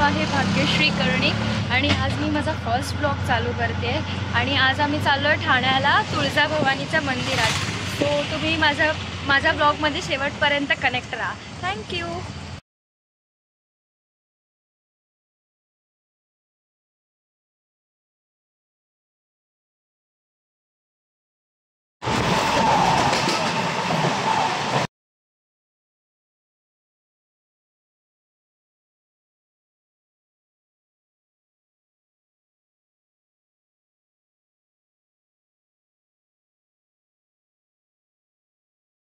आहे भाग्यश्री कर्णिक आणि आज मी माझा फर्स्ट ब्लॉग चालू करते आणि आज आम्ही चाललो आहे ठाण्याला तुळजाभवानीच्या मंदिरात. सो तुम्ही माझ्या ब्लॉगमध्ये शेवटपर्यंत कनेक्ट राहा. थँक्यू.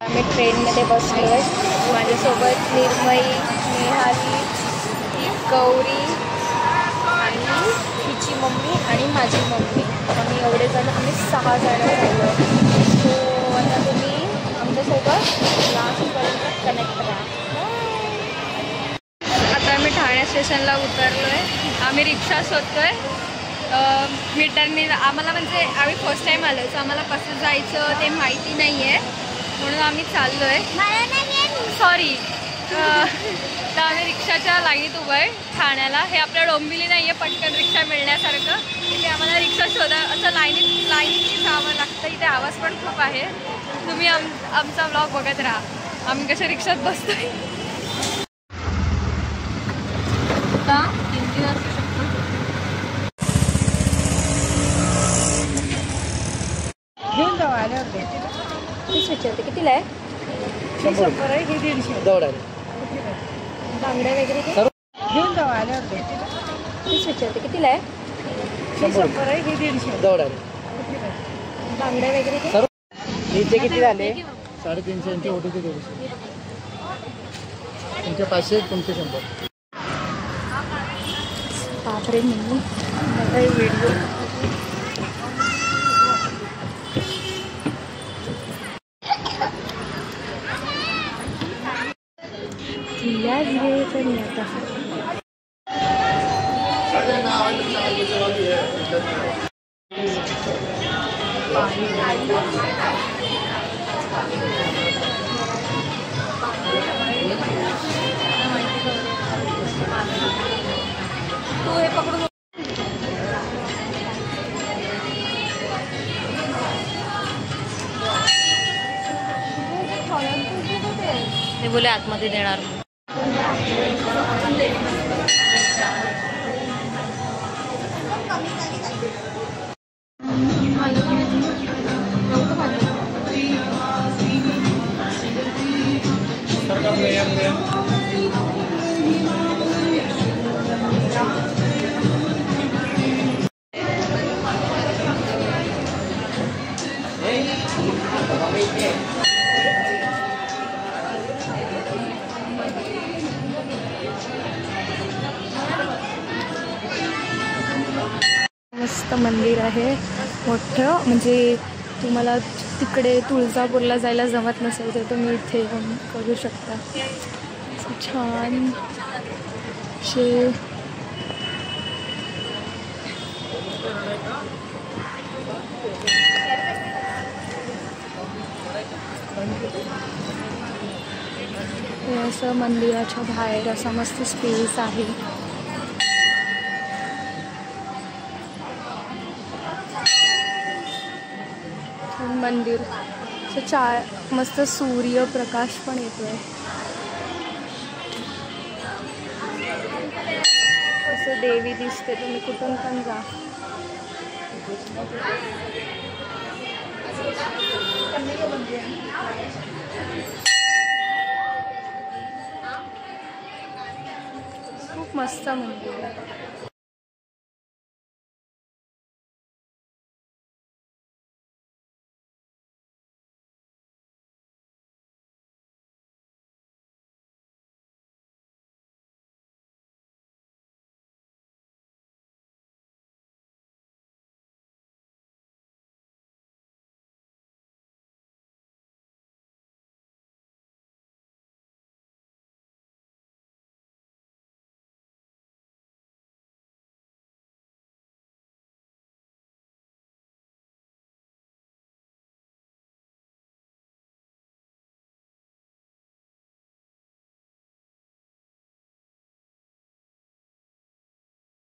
आम्ही ट्रेनमध्ये बसलो आहे. माझ्यासोबत निर्मयी, नेहाली, गौरी आणि हिची मम्मी आणि माझी मम्मी. आम्ही एवढे जण, आम्ही 6 जण झालो. सो आता तुम्ही आमच्यासोबत लास्टपर्यंत कनेक्ट राहा. आता आम्ही ठाणे स्टेशनला उतरलो आहे. आम्ही रिक्षा शोधतो आहे. मीटरने आम्हाला म्हणजे आम्ही फर्स्ट टाईम आलो सो आम्हाला कसं जायचं ते माहिती नाही आहे म्हणून आम्ही चाललो आहे. सॉरी. तर आम्ही रिक्षाच्या लाईनीत उभं आहे ठाण्याला. हे आपल्या डोंबिवली नाही आहे पटकन रिक्षा मिळण्यासारखं. इथे आम्हाला रिक्षा शोधा असं लाईनीत जावं लागतं. इथे आवाज पण खूप आहे. तुम्ही आमचा ब्लॉग बघत राहा. आम्ही कशा रिक्षात बसतोय. का किती असू शकतो. घेऊन जाऊ आले होते. तीच विचारते कितीला आहे. 100 आहे. हे 150. बांगड्या वगैरे घेऊन जाऊ आले होते. तीच विचारते कितीला आहे. 100 आहे. हे 150. बांगड्या वगैरे हिचे किती झाले. 350 यांचे ओटीचे 200. तुमचे 500 तुमचे 100. बापरे मी व्हिडिओ तू हे पकडून ते बोले आतमध्ये देणार. मस्त मंदिर आहे मोठं. म्हणजे तुम्हाला तिकडे तुळजापूरला जायला जमत नसेल तर तुम्ही इथे येऊन करू शकता. छान शे हे असं मंदिराच्या बाहेर असा मस्त स्पेस आहे. मंदिर मस्त सूर्यप्रकाश पण येतोय. असं देवी दिसते. तुम्ही कुठून पण जा. खूप मस्त मंदिर आहे.